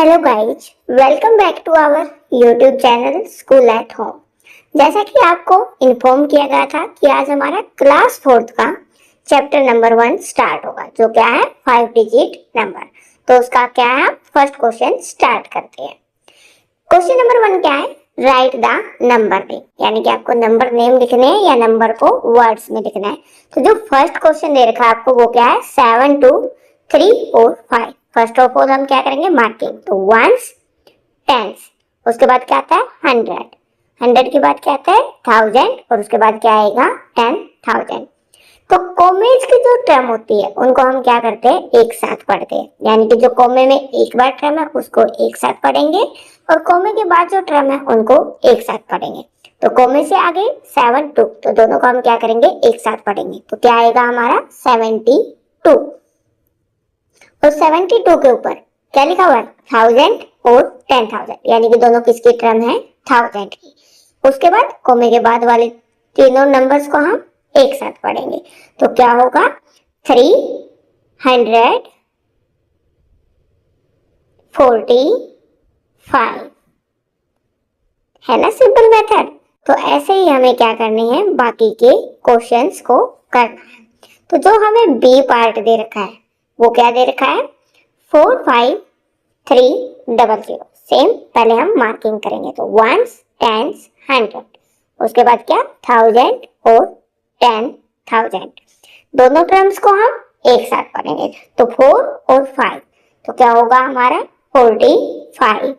Hello guys, welcome back to our YouTube channel school at home. जैसा कि आपको inform किया गया था कि आज हमारा क्लास 4th का चैप्टर नंबर 1 स्टार्ट होगा, जो क्या है 5 डिजिट नंबर। तो उसका क्या है, फर्स्ट क्वेश्चन स्टार्ट करते हैं। क्वेश्चन नंबर 1 क्या है, राइट द नंबर नेम, यानी कि आपको नंबर नेम लिखने हैं या नंबर को वर्ड्स में लिखना है। तो जो फर्स्ट क्वेश्चन दे रखा है आपको वो क्या है, 7 2 3 4 5। फर्स्ट ऑफ ऑल हम क्या करेंगे, मार्किंग। तो वंस, टेंस, उसके बाद क्या आता है 100, 100 के बाद क्या आता है 1000 और उसके बाद क्या आएगा 10,000। तो कॉमेज की जो टर्म होती है उनको हम क्या करते हैं, एक साथ पढ़ते हैं। यानी कि जो कॉमे में एक बार टर्म है उसको एक साथ पढ़ेंगे और कॉमे के बाद जो टर्म है उनको एक साथ पढ़ेंगे। तो कॉमे से आगे 7 2, तो दोनों को हम क्या करेंगे, एक साथ पढ़ेंगे। तो क्या आएगा हमारा 72। और 72 के ऊपर क्या लिखा हुआ है, 1000 और 10,000, यानी कि दोनों किसकी टर्म है, 1000 की। उसके बाद कोमे के बाद वाले तीनों नंबर्स को हम एक साथ पढ़ेंगे। तो क्या होगा 345, है ना सिंपल मेथड। तो ऐसे ही हमें क्या करनी है, बाकी के क्वेश्चंस को करना है। तो जो हमें बी पार्ट दे रखा है वो क्या दे रखा है, 45300। सेम पहले हम मार्किंग करेंगे। तो वंस, टेंस, 100, उसके बाद क्या 1000 और 10,000। दोनों टर्म्स को हम एक साथ पढ़ेंगे। तो 4 और 5, तो क्या होगा हमारा 45।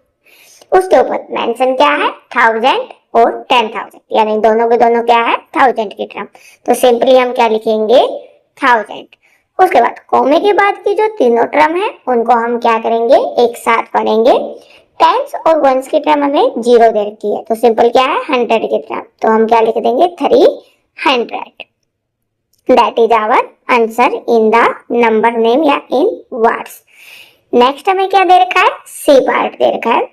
उसके ऊपर मेंशन क्या है, 1000 और 10,000, यानी दोनों के दोनों क्या है 1000 की टर्म। तो सिंपली हम क्या लिखेंगे 1000। उसके बाद कोमे के बाद की जो तीनों टर्म है उनको हम क्या करेंगे, एक साथ पढ़ेंगे। टेंस और वंस की टर्म हमें 0 दे रखी है, तो सिंपल क्या है 100 की टर्म। तो हम क्या लिख देंगे 300। That is our answer in the number name या इन वर्ड्स। नेक्स्ट हमें क्या दे रखा है, सी पार्ट दे रखा है।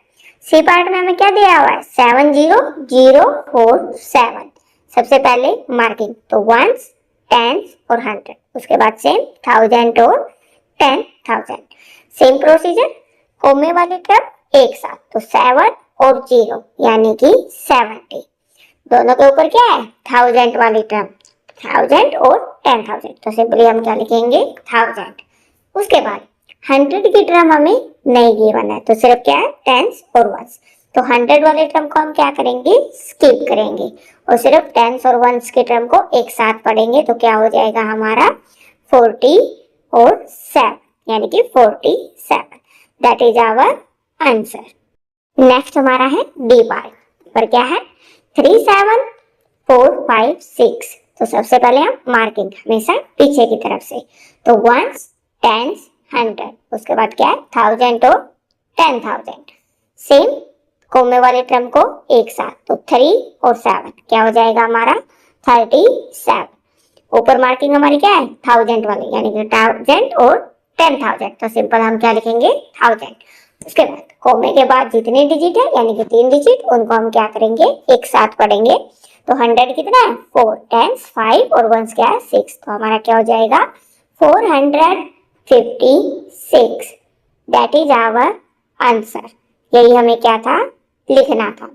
सी पार्ट में हमें क्या दिया हुआ है, 70047। सबसे पहले मार्किंग, तो वंस, टेंस और 100, उसके बाद सेम 1000 और 10,000। सेम प्रोसीजर, कोमे वाली टर्म एक साथ, तो 7 और 0 यानी कि 70। दोनों के ऊपर क्या है 1000 वाली टर्म, 1000 और 10,000, तो सिंपली हम क्या लिखेंगे 1000। उसके बाद 100 की टर्म हमें नहीं गिवन है, तो सिर्फ क्या है टेंस और वंस। तो 100 वाले टर्म को हम क्या करेंगे, स्किप करेंगे और सिर्फ टेंस और वंस के टर्म को एक साथ पढ़ेंगे। तो क्या हो जाएगा हमारा 40 और 7, यानी कि 47। That is our answer. Next हमारा है डी पार्ट, पर क्या है 37456। तो सबसे पहले हम मार्किंग हमेशा पीछे की तरफ से, तो वंस, टेंस, 100, उसके बाद क्या है 1000 और 10,000। सेम कोमे वाले टर्म को एक साथ, तो 3 और 7 क्या हो जाएगा हमारा 37। ऊपर मार्किंग हमारी क्या है 1000 वाली, यानी कि 1000 और 10,000, तो सिंपल हम क्या लिखेंगे 1000। उसके बाद कोमे के बाद जितने डिजिट है यानी कि 3 डिजिट, उनको हम क्या करेंगे एक साथ पढ़ेंगे। तो 100 कितना है 4, टेंस 5 और वंस क्या है 6, तो हमारा क्या हो जाएगा 456। That is our answer. यही हमें क्या था, लिखना था।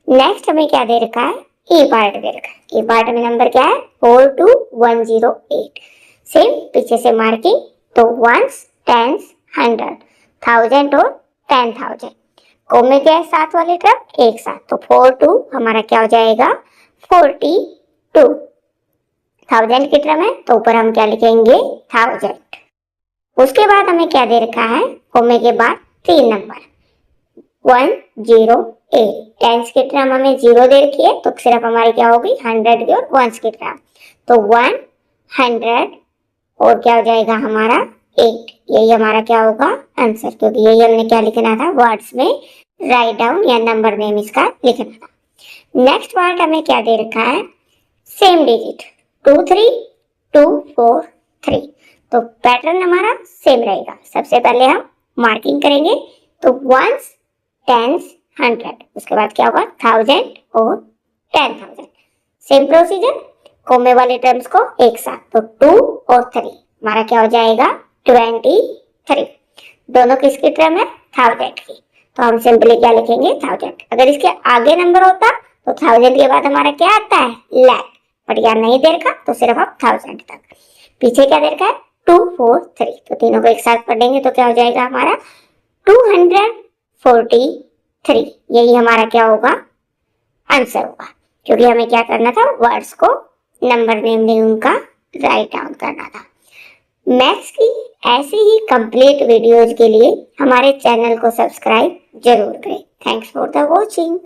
नेक्स्ट हमें क्या दे रखा है, ई पार्ट दे रखा है। ई पार्ट में नंबर क्या है 42108। सेम पीछे से मार्किंग, तो वंस, टेंस, 100, 1000 और 10,000। कोमे के साथ वाले टर्म एक साथ, तो 42 हमारा क्या हो जाएगा 42। 1000 की टर्म है तो ऊपर हम क्या लिखेंगे 1000। उसके बाद हमें क्या दे रखा है, कोमे के बाद 3 नंबर 108। टेंस की टर्म हमें 0 दे रखी है, तो सिर्फ हमारी क्या होगी 100 की और वंस की टर्म, तो 100 और क्या हो जाएगा हमारा 8। यही हमारा क्या होगा आंसर, क्योंकि यही हमने क्या लिखना था, वर्ड्स में राइट डाउन या नंबर नेम इसका लिखना था। नेक्स्ट पार्ट हमें क्या दे रखा है, सेम डिजिट 23243। तो पैटर्न हमारा सेम रहेगा। सबसे पहले हम मार्किंग करेंगे, तो वंस, टेंस, 100, उसके बाद क्या होगा 1000 और 10,000। सेम प्रोसीजर, कोमे वाले टर्म्स को एक साथ, तो 2 और 3 हमारा क्या हो जाएगा 23। दोनों किसकी टर्म है 1000 की, तो हम सिंपली क्या लिखेंगे 1000। अगर इसके आगे नंबर होता तो 1000 के बाद हमारा क्या आता है लाख, बट यहाँ नहीं दे रखा तो सिर्फ आप 1000 तक। पीछे क्या दे रखा है 243, तो तीनों को एक साथ पढ़ेंगे तो क्या हो जाएगा हमारा 243। यही हमारा क्या होगा आंसर होगा, क्योंकि हमें क्या करना था वर्ड्स को नंबर नेम उनका राइट डाउन करना था। मैथ्स की ऐसी ही कंप्लीट वीडियोज के लिए हमारे चैनल को सब्सक्राइब जरूर करें। Thanks for the watching.